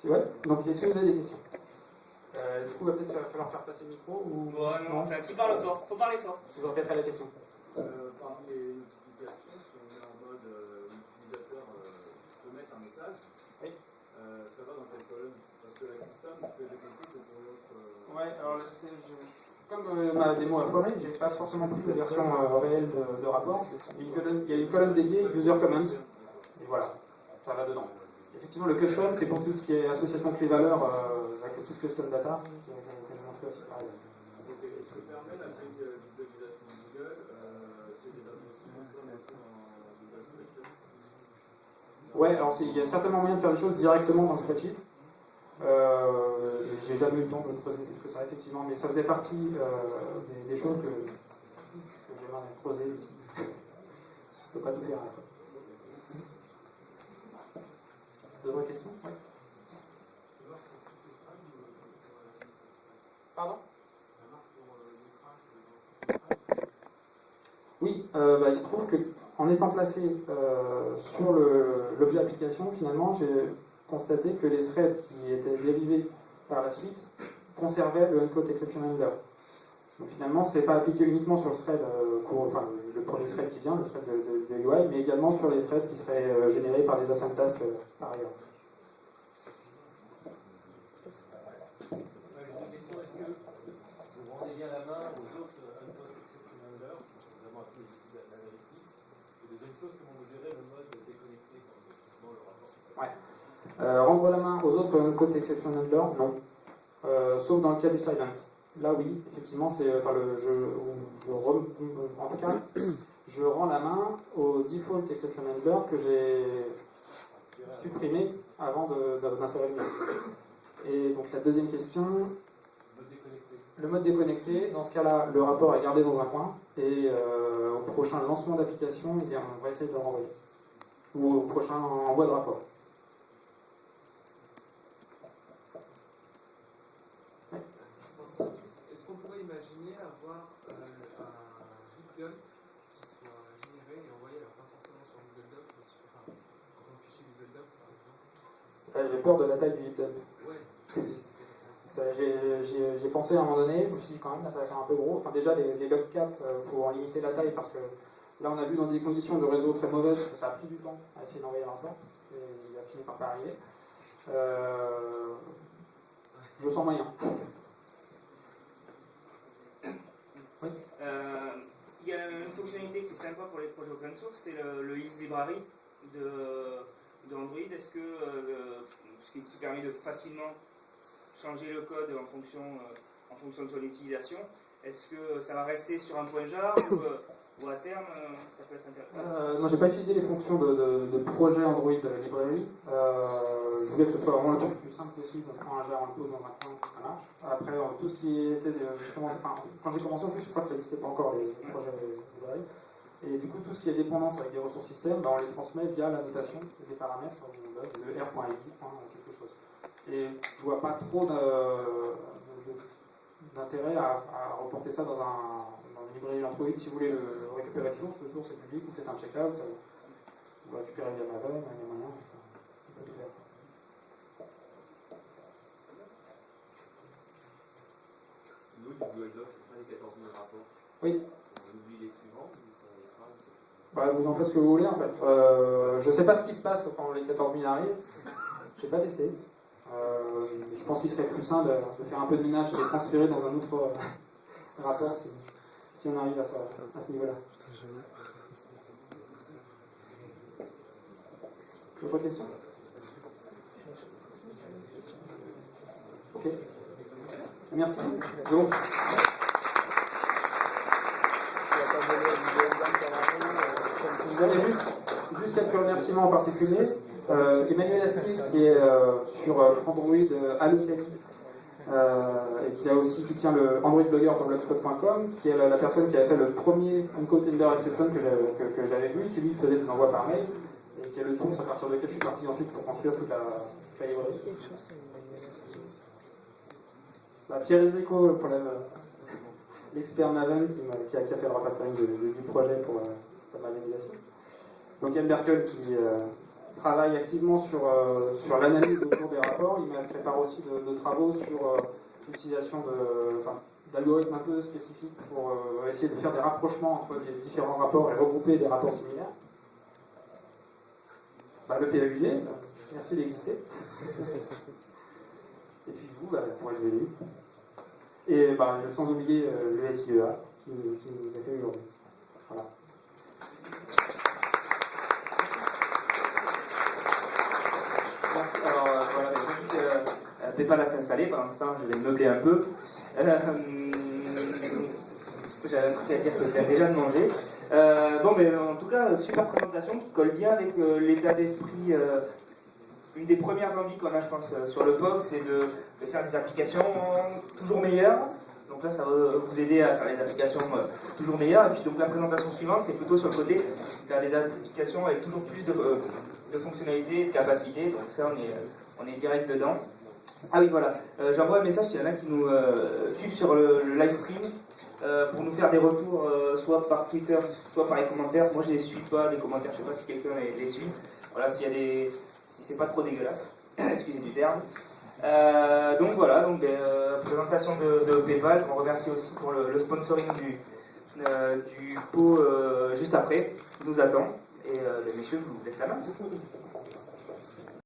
Ouais. Donc, est-ce que vous avez des questions? Du coup, il va peut-être falloir faire passer le micro ou... Ouais, non, enfin, qui parle fort, faut parler fort. Je vous répéterai la question. Parmi les notifications, si on est en mode l'utilisateur peut mettre un message, oui. Ça va dans quelle colonne? Parce que la custom, ce que j'ai compris, c'est pour l'autre. Ouais, alors comme ma démo a foiré, j'ai pas forcément pris la version réelle de rapport. Il y a une colonne dédiée, user comments, et voilà, ça va dedans. Effectivement, le custom, c'est pour tout ce qui est association clé-valeur avec tout ce custom data, que j'ai montré aussi par exemple. Et ce que permet la grille visualisation de Google, c'est des données aussi dans Google Spreadsheet. Ouais, alors il y a certainement moyen de faire des choses directement dans le spreadsheet. J'ai jamais eu le temps de me creuser plus que ça, effectivement, mais ça faisait partie des choses que j'aimerais creuser aussi. Je ne peux pas tout faire. D'autres questions? Oui. Pardon? Oui, il se trouve qu'en étant placé sur l'objet application, finalement, j'ai constaté que les threads qui étaient dérivés par la suite conservaient le uncode exception handler. Donc finalement, ce n'est pas appliqué uniquement sur le thread, le premier thread qui vient, le thread de UI, mais également sur les threads qui seraient générés par des async tasks par ailleurs. Est-ce que vous rendez bien la main aux autres uncode exception handlers, notamment à tous les outils d'analytics? Et deuxième chose, comment vous gérez le mode déconnecté dans le rapport? Ouais. Rendre la main aux autres uncode exception handlers, non. Sauf dans le cas du silent. Là, oui, effectivement, c'est, en tout cas, je rends la main au default exception handler que j'ai supprimé avant d'installer le mien. Et donc la deuxième question, le mode déconnecté, dans ce cas-là, le rapport est gardé dans un coin et au prochain lancement d'application, on va essayer de le renvoyer. Ou au prochain envoi de rapport. Est-ce qu'on pourrait imaginer avoir un git dump qui soit généré et envoyé, alors pas forcément sur Google Docs, mais en tant que fichier Google Docs par exemple? J'ai peur de la taille du git dump. Ouais, J'ai pensé à un moment donné, je me suis dit quand même, là ça va faire un peu gros. Enfin, déjà, les logcat, il faut en limiter la taille parce que là on a vu dans des conditions de réseau très mauvaises que ça a pris du temps à essayer d'envoyer un rapport. Et il a fini par pas arriver. Je sens moyen. Oui. Il y a une fonctionnalité qui est sympa pour les projets open source, c'est le Ease Library d'Android. Est-ce que ce qui permet de facilement changer le code en fonction de son utilisation, est-ce que ça va rester sur un point jar ou à terme ça peut être intéressant? Non, j'ai pas utilisé les fonctions de projet Android Library. Je voulais que ce soit vraiment le truc le plus simple possible. On prend un jar, on le pose dans un coin, ça marche. Après, tout ce qui était justement, quand j'ai commencé en plus, je crois que ça n'existait pas encore les projets Library. Et du coup, tout ce qui est dépendance avec des ressources système, on les transmet via la notation des paramètres, le r.id, quelque chose. Et je vois pas trop d'intérêt à reporter ça dans une librairie Android. Si vous voulez le récupérer de source, le source est public ou c'est un checkout, vous le récupérez via Maven, il y a moyen, on peut tout faire. Nous, du Google Docs, on a les 14 000 rapports. Oui. On oublie les suivants, Vous en faites ce que vous voulez en fait. Je sais pas ce qui se passe quand les 14 000 arrivent. Je n'ai pas testé. Je pense qu'il serait plus sain de faire un peu de minage et de les transférer dans un autre rapport si on arrive à ce niveau-là. D'autres questions? Ok. Merci. Donc. Vous avez juste quelques remerciements en particulier. Emmanuel Astis qui est sur Android à l'Italie et qui tient le androidblogger.blogspot.com, qui est la personne qui a fait le premier uncode handler exception que j'avais vu, qui lui faisait des envois par mail et qui est le source à partir de lequel je suis parti ensuite pour construire toute la librairie. Pierre Enrico pour l'expert Maven qui a fait le refactoring du projet pour sa mavenisation. Donc Yann Merkel qui travaille activement sur l'analyse autour des rapports. Il prépare aussi de travaux sur l'utilisation d'algorithmes un peu spécifiques pour essayer de faire des rapprochements entre les différents rapports et regrouper des rapports similaires. Le PAUG, merci d'exister. Et puis vous, pour être venu. Et sans oublier le SIEA qui nous accueille aujourd'hui. Voilà. Alors voilà, PayPal a s'installer, pour l'instant je vais me meubler un peu. J'avais un truc à dire que je viens déjà de manger. En tout cas, super présentation qui colle bien avec l'état d'esprit. Une des premières envies qu'on a, je pense, sur le POG, c'est de faire des applications toujours meilleures. Donc là, ça va vous aider à faire des applications toujours meilleures. Et puis donc la présentation suivante, c'est plutôt sur le côté, faire des applications avec toujours plus de fonctionnalités, de capacités. Donc ça, on est direct dedans. Ah oui, voilà. J'envoie un message s'il y en a qui nous suivent sur le live stream pour nous faire des retours, soit par Twitter, soit par les commentaires. Moi, je les suis pas, les commentaires. Je sais pas si quelqu'un les suit. Voilà, si c'est pas trop dégueulasse. Excusez du terme. Donc voilà, présentation de PayPal. On remercie aussi pour le sponsoring du pot juste après, qui nous attend. Et les messieurs, je vous laisse la main.